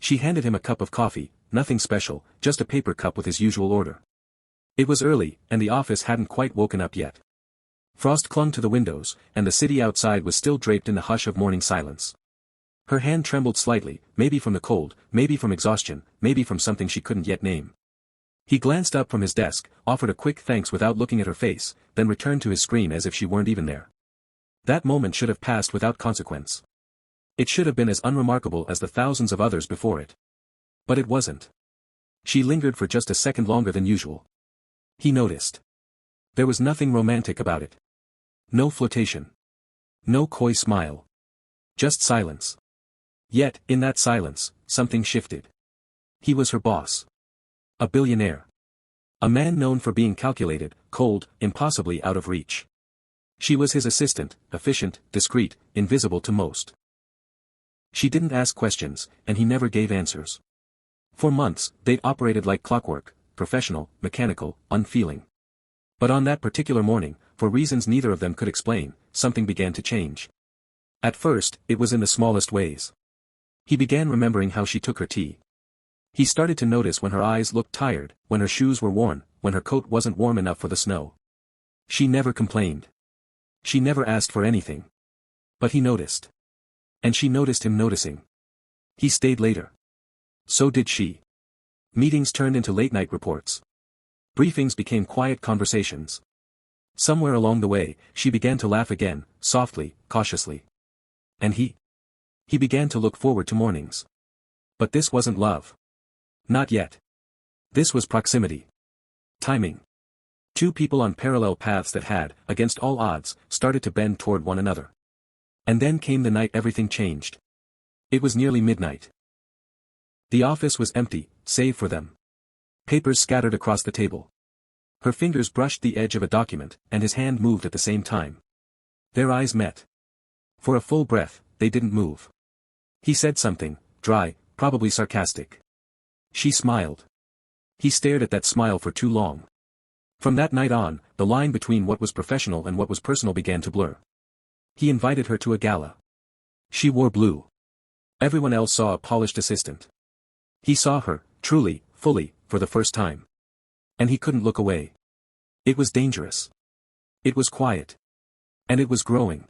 She handed him a cup of coffee, nothing special, just a paper cup with his usual order. It was early, and the office hadn't quite woken up yet. Frost clung to the windows, and the city outside was still draped in the hush of morning silence. Her hand trembled slightly, maybe from the cold, maybe from exhaustion, maybe from something she couldn't yet name. He glanced up from his desk, offered a quick thanks without looking at her face, then returned to his screen as if she weren't even there. That moment should have passed without consequence. It should have been as unremarkable as the thousands of others before it. But it wasn't. She lingered for just a second longer than usual. He noticed. There was nothing romantic about it. No flirtation. No coy smile. Just silence. Yet, in that silence, something shifted. He was her boss. A billionaire. A man known for being calculated, cold, impossibly out of reach. She was his assistant, efficient, discreet, invisible to most. She didn't ask questions, and he never gave answers. For months, they'd operated like clockwork, professional, mechanical, unfeeling. But on that particular morning, for reasons neither of them could explain, something began to change. At first, it was in the smallest ways. He began remembering how she took her tea. He started to notice when her eyes looked tired, when her shoes were worn, when her coat wasn't warm enough for the snow. She never complained. She never asked for anything. But he noticed. And she noticed him noticing. He stayed later. So did she. Meetings turned into late-night reports. Briefings became quiet conversations. Somewhere along the way, she began to laugh again, softly, cautiously. And he began to look forward to mornings. But this wasn't love. Not yet. This was proximity. Timing. Two people on parallel paths that had, against all odds, started to bend toward one another. And then came the night everything changed. It was nearly midnight. The office was empty, save for them. Papers scattered across the table. Her fingers brushed the edge of a document, and his hand moved at the same time. Their eyes met. For a full breath, they didn't move. He said something, dry, probably sarcastic. She smiled. He stared at that smile for too long. From that night on, the line between what was professional and what was personal began to blur. He invited her to a gala. She wore blue. Everyone else saw a polished assistant. He saw her, truly, fully, for the first time. And he couldn't look away. It was dangerous. It was quiet. And it was growing.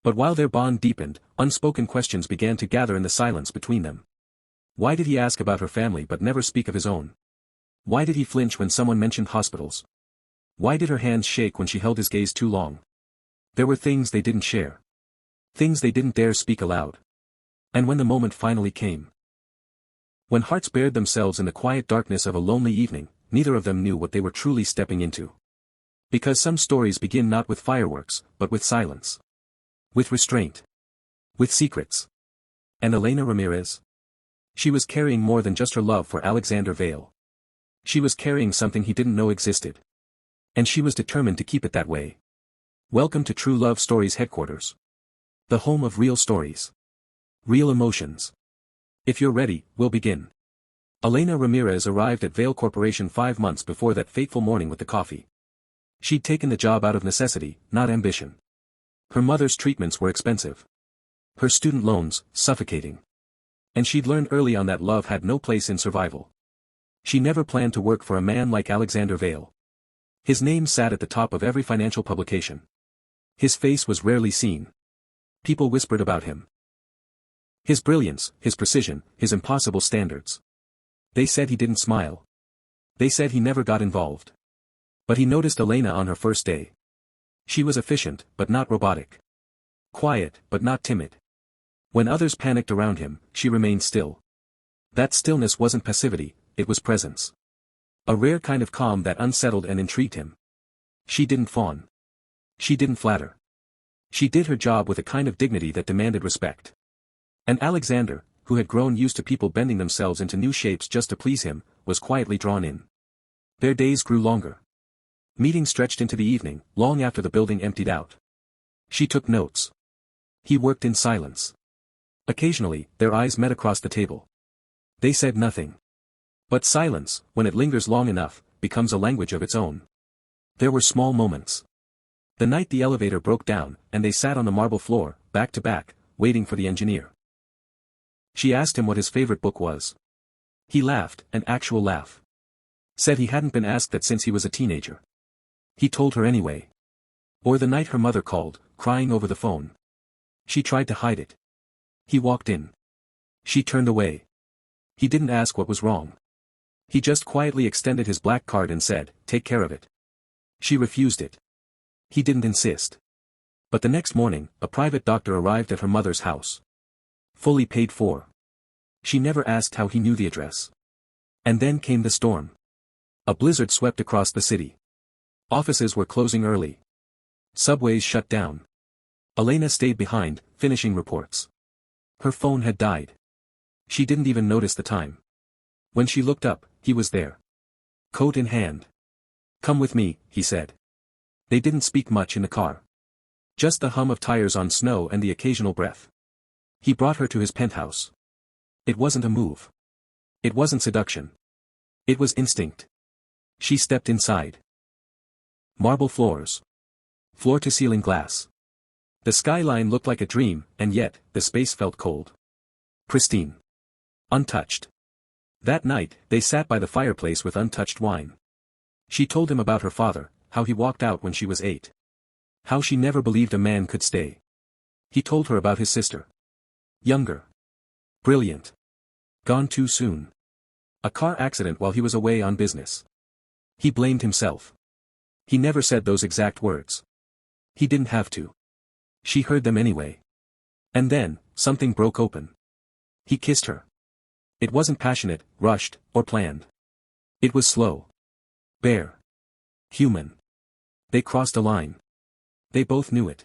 But while their bond deepened, unspoken questions began to gather in the silence between them. Why did he ask about her family but never speak of his own? Why did he flinch when someone mentioned hospitals? Why did her hands shake when she held his gaze too long? There were things they didn't share. Things they didn't dare speak aloud. And when the moment finally came. When hearts bared themselves in the quiet darkness of a lonely evening, neither of them knew what they were truly stepping into. Because some stories begin not with fireworks, but with silence. With restraint. With secrets. And Elena Ramirez? She was carrying more than just her love for Alexander Vale. She was carrying something he didn't know existed. And she was determined to keep it that way. Welcome to True Love Stories headquarters. The home of real stories. Real emotions. If you're ready, we'll begin. Elena Ramirez arrived at Vale Corporation 5 months before that fateful morning with the coffee. She'd taken the job out of necessity, not ambition. Her mother's treatments were expensive. Her student loans, suffocating. And she'd learned early on that love had no place in survival. She never planned to work for a man like Alexander Vale. His name sat at the top of every financial publication. His face was rarely seen. People whispered about him. His brilliance, his precision, his impossible standards. They said he didn't smile. They said he never got involved. But he noticed Elena on her first day. She was efficient, but not robotic. Quiet, but not timid. When others panicked around him, she remained still. That stillness wasn't passivity, it was presence. A rare kind of calm that unsettled and intrigued him. She didn't fawn. She didn't flatter. She did her job with a kind of dignity that demanded respect. And Alexander, who had grown used to people bending themselves into new shapes just to please him, was quietly drawn in. Their days grew longer. Meetings stretched into the evening, long after the building emptied out. She took notes. He worked in silence. Occasionally, their eyes met across the table. They said nothing. But silence, when it lingers long enough, becomes a language of its own. There were small moments. The night the elevator broke down, and they sat on the marble floor, back to back, waiting for the engineer. She asked him what his favorite book was. He laughed, an actual laugh. Said he hadn't been asked that since he was a teenager. He told her anyway. Or the night her mother called, crying over the phone. She tried to hide it. He walked in. She turned away. He didn't ask what was wrong. He just quietly extended his black card and said, "Take care of it." She refused it. He didn't insist. But the next morning, a private doctor arrived at her mother's house. Fully paid for. She never asked how he knew the address. And then came the storm. A blizzard swept across the city. Offices were closing early. Subways shut down. Elena stayed behind, finishing reports. Her phone had died. She didn't even notice the time. When she looked up, he was there. Coat in hand. "Come with me," he said. They didn't speak much in the car. Just the hum of tires on snow and the occasional breath. He brought her to his penthouse. It wasn't a move. It wasn't seduction. It was instinct. She stepped inside. Marble floors. Floor-to-ceiling glass. The skyline looked like a dream, and yet, the space felt cold. Pristine. Untouched. That night, they sat by the fireplace with untouched wine. She told him about her father, how he walked out when she was 8. How she never believed a man could stay. He told her about his sister. Younger. Brilliant. Gone too soon. A car accident while he was away on business. He blamed himself. He never said those exact words. He didn't have to. She heard them anyway. And then, something broke open. He kissed her. It wasn't passionate, rushed, or planned. It was slow. Bare. Human. They crossed a line. They both knew it.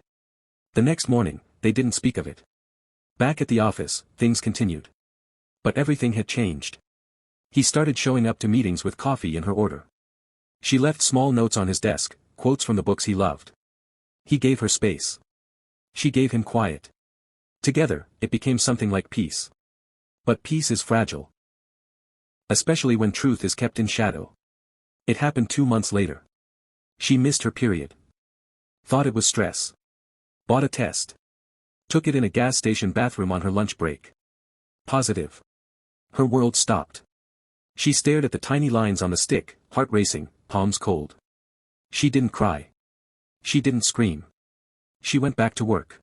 The next morning, they didn't speak of it. Back at the office, things continued. But everything had changed. He started showing up to meetings with coffee in her order. She left small notes on his desk, quotes from the books he loved. He gave her space. She gave him quiet. Together, it became something like peace. But peace is fragile. Especially when truth is kept in shadow. It happened 2 months later. She missed her period. Thought it was stress. Bought a test. Took it in a gas station bathroom on her lunch break. Positive. Her world stopped. She stared at the tiny lines on the stick, heart racing, palms cold. She didn't cry. She didn't scream. She went back to work.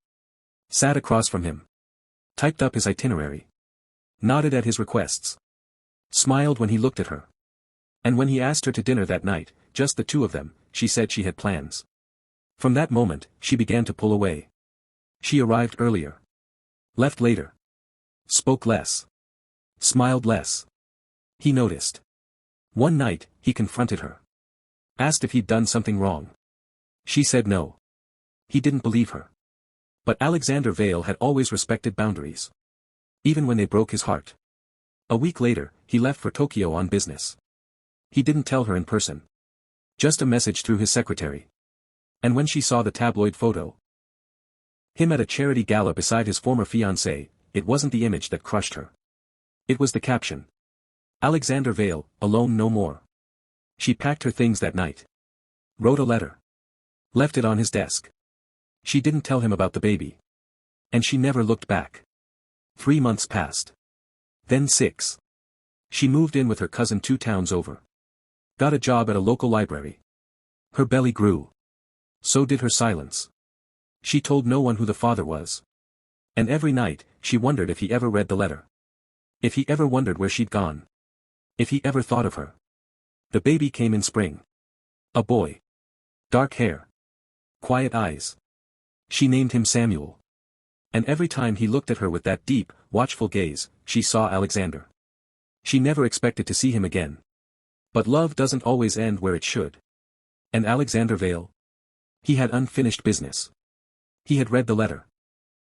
Sat across from him. Typed up his itinerary. Nodded at his requests. Smiled when he looked at her. And when he asked her to dinner that night, just the two of them, she said she had plans. From that moment, she began to pull away. She arrived earlier. Left later. Spoke less. Smiled less. He noticed. One night, he confronted her. Asked if he'd done something wrong. She said no. He didn't believe her. But Alexander Vale had always respected boundaries. Even when they broke his heart. A week later, he left for Tokyo on business. He didn't tell her in person. Just a message through his secretary. And when she saw the tabloid photo, him at a charity gala beside his former fiancée, it wasn't the image that crushed her. It was the caption. Alexander Vale, alone no more. She packed her things that night. Wrote a letter. Left it on his desk. She didn't tell him about the baby. And she never looked back. 3 months passed. Then 6. She moved in with her cousin 2 towns over. Got a job at a local library. Her belly grew. So did her silence. She told no one who the father was. And every night, she wondered if he ever read the letter. If he ever wondered where she'd gone. If he ever thought of her. The baby came in spring. A boy. Dark hair. Quiet eyes. She named him Samuel. And every time he looked at her with that deep, watchful gaze, she saw Alexander. She never expected to see him again. But love doesn't always end where it should. And Alexander Vale? He had unfinished business. He had read the letter.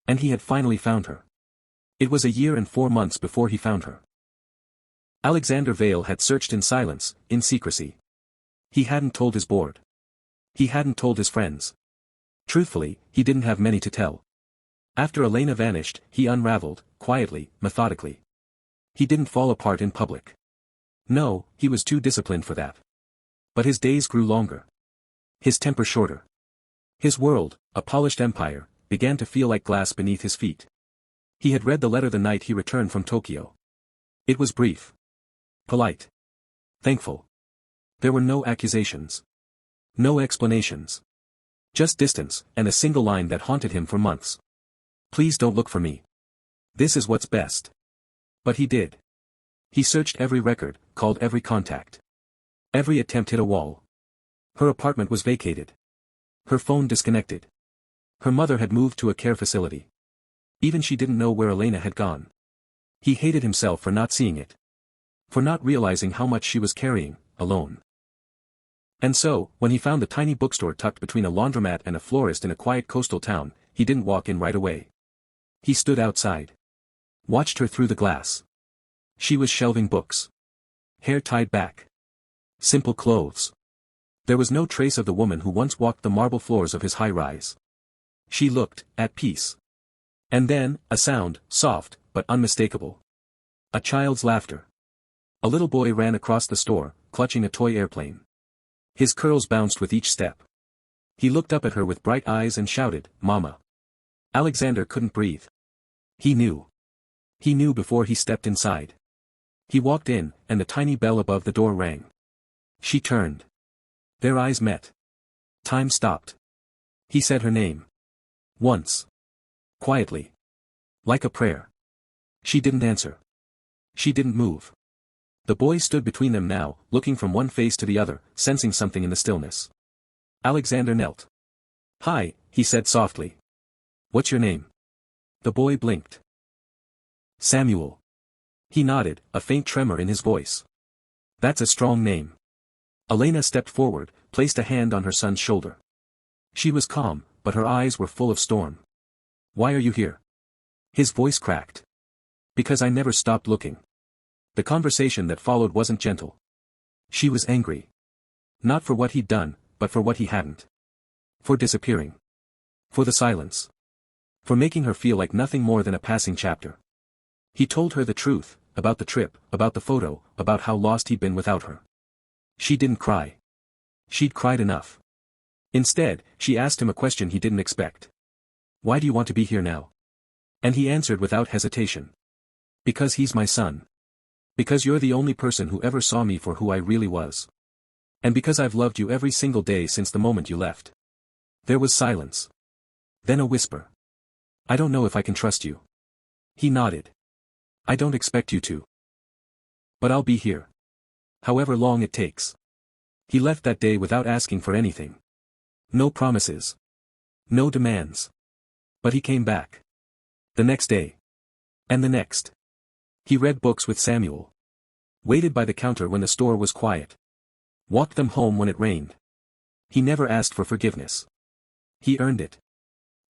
And he had finally found her. It was a year and 4 months before he found her. Alexander Vale had searched in silence, in secrecy. He hadn't told his board. He hadn't told his friends. Truthfully, he didn't have many to tell. After Elena vanished, he unraveled, quietly, methodically. He didn't fall apart in public. No, he was too disciplined for that. But his days grew longer. His temper shorter. His world, a polished empire, began to feel like glass beneath his feet. He had read the letter the night he returned from Tokyo. It was brief. Polite. Thankful. There were no accusations. No explanations. Just distance, and a single line that haunted him for months. Please don't look for me. This is what's best. But he did. He searched every record, called every contact. Every attempt hit a wall. Her apartment was vacated. Her phone disconnected. Her mother had moved to a care facility. Even she didn't know where Elena had gone. He hated himself for not seeing it. For not realizing how much she was carrying, alone. And so, when he found the tiny bookstore tucked between a laundromat and a florist in a quiet coastal town, he didn't walk in right away. He stood outside. Watched her through the glass. She was shelving books. Hair tied back. Simple clothes. There was no trace of the woman who once walked the marble floors of his high-rise. She looked, at peace. And then, a sound, soft, but unmistakable. A child's laughter. A little boy ran across the store, clutching a toy airplane. His curls bounced with each step. He looked up at her with bright eyes and shouted, "Mama." Alexander couldn't breathe. He knew. He knew before he stepped inside. He walked in, and the tiny bell above the door rang. She turned. Their eyes met. Time stopped. He said her name. Once. Quietly. Like a prayer. She didn't answer. She didn't move. The boy stood between them now, looking from one face to the other, sensing something in the stillness. Alexander knelt. "Hi," he said softly. "What's your name?" The boy blinked. "Samuel." He nodded, a faint tremor in his voice. "That's a strong name." Elena stepped forward, placed a hand on her son's shoulder. She was calm, but her eyes were full of storm. "Why are you here?" His voice cracked. "Because I never stopped looking." The conversation that followed wasn't gentle. She was angry. Not for what he'd done, but for what he hadn't. For disappearing. For the silence. For making her feel like nothing more than a passing chapter. He told her the truth, about the trip, about the photo, about how lost he'd been without her. She didn't cry. She'd cried enough. Instead, she asked him a question he didn't expect. "Why do you want to be here now?" And he answered without hesitation. "Because he's my son. Because you're the only person who ever saw me for who I really was. And because I've loved you every single day since the moment you left." There was silence. Then a whisper. "I don't know if I can trust you." He nodded. "I don't expect you to. But I'll be here. However long it takes." He left that day without asking for anything. No promises. No demands. But he came back. The next day. And the next. He read books with Samuel. Waited by the counter when the store was quiet. Walked them home when it rained. He never asked for forgiveness. He earned it.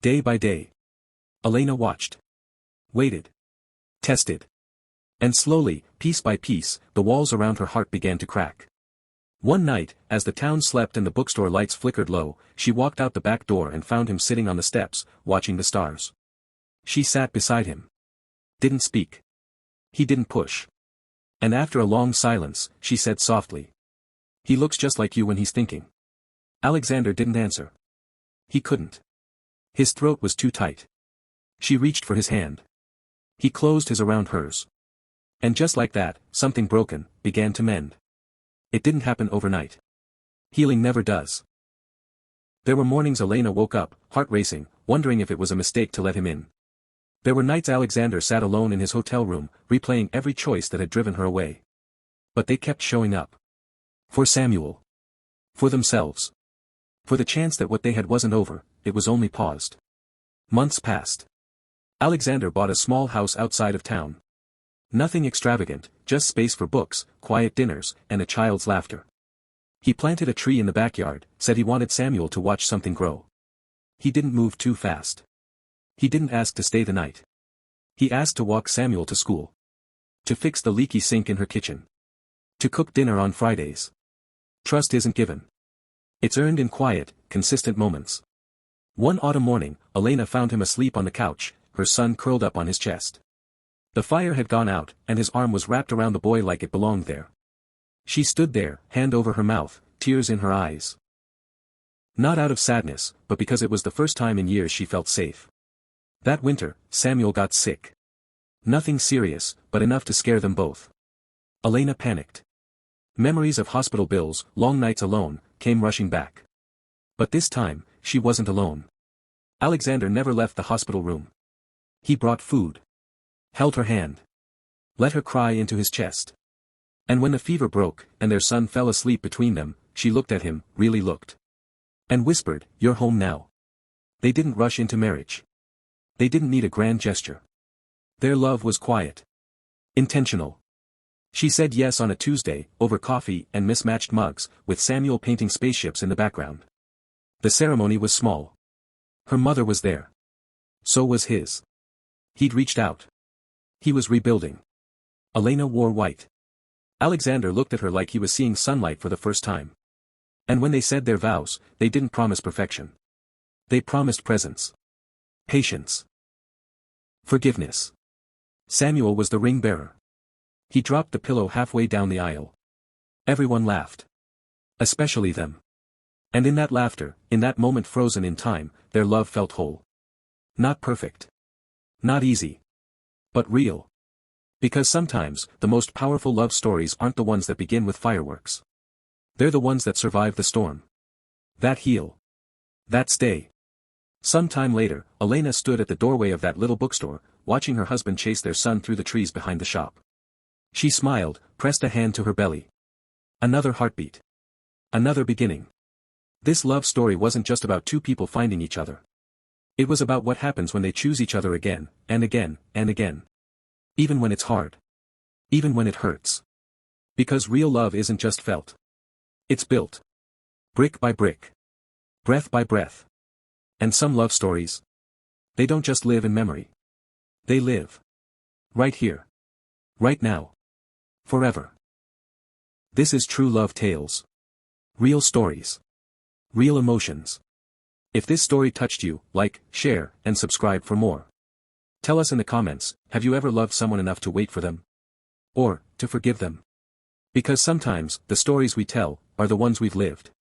Day by day. Elena watched. Waited. Tested. And slowly, piece by piece, the walls around her heart began to crack. One night, as the town slept and the bookstore lights flickered low, she walked out the back door and found him sitting on the steps, watching the stars. She sat beside him. Didn't speak. He didn't push. And after a long silence, she said softly. "He looks just like you when he's thinking." Alexander didn't answer. He couldn't. His throat was too tight. She reached for his hand. He closed his around hers. And just like that, something broken, began to mend. It didn't happen overnight. Healing never does. There were mornings Elena woke up, heart racing, wondering if it was a mistake to let him in. There were nights Alexander sat alone in his hotel room, replaying every choice that had driven her away. But they kept showing up. For Samuel. For themselves. For the chance that what they had wasn't over, it was only paused. Months passed. Alexander bought a small house outside of town. Nothing extravagant, just space for books, quiet dinners, and a child's laughter. He planted a tree in the backyard, said he wanted Samuel to watch something grow. He didn't move too fast. He didn't ask to stay the night. He asked to walk Samuel to school. To fix the leaky sink in her kitchen. To cook dinner on Fridays. Trust isn't given. It's earned in quiet, consistent moments. One autumn morning, Elena found him asleep on the couch, her son curled up on his chest. The fire had gone out, and his arm was wrapped around the boy like it belonged there. She stood there, hand over her mouth, tears in her eyes. Not out of sadness, but because it was the first time in years she felt safe. That winter, Samuel got sick. Nothing serious, but enough to scare them both. Elena panicked. Memories of hospital bills, long nights alone, came rushing back. But this time, she wasn't alone. Alexander never left the hospital room. He brought food. Held her hand. Let her cry into his chest. And when the fever broke, and their son fell asleep between them, she looked at him, really looked. And whispered, "You're home now." They didn't rush into marriage. They didn't need a grand gesture. Their love was quiet. Intentional. She said yes on a Tuesday, over coffee and mismatched mugs, with Samuel painting spaceships in the background. The ceremony was small. Her mother was there. So was his. He'd reached out. He was rebuilding. Elena wore white. Alexander looked at her like he was seeing sunlight for the first time. And when they said their vows, they didn't promise perfection. They promised presence. Patience. Forgiveness. Samuel was the ring bearer. He dropped the pillow halfway down the aisle. Everyone laughed. Especially them. And in that laughter, in that moment frozen in time, their love felt whole. Not perfect. Not easy. But real. Because sometimes, the most powerful love stories aren't the ones that begin with fireworks. They're the ones that survive the storm. That heal. That stay. Some time later, Elena stood at the doorway of that little bookstore, watching her husband chase their son through the trees behind the shop. She smiled, pressed a hand to her belly. Another heartbeat. Another beginning. This love story wasn't just about two people finding each other. It was about what happens when they choose each other again, and again, and again. Even when it's hard. Even when it hurts. Because real love isn't just felt. It's built. Brick by brick. Breath by breath. And some love stories. They don't just live in memory. They live. Right here. Right now. Forever. This is True Love Tales. Real stories. Real emotions. If this story touched you, like, share, and subscribe for more. Tell us in the comments, have you ever loved someone enough to wait for them? Or, to forgive them? Because sometimes, the stories we tell, are the ones we've lived.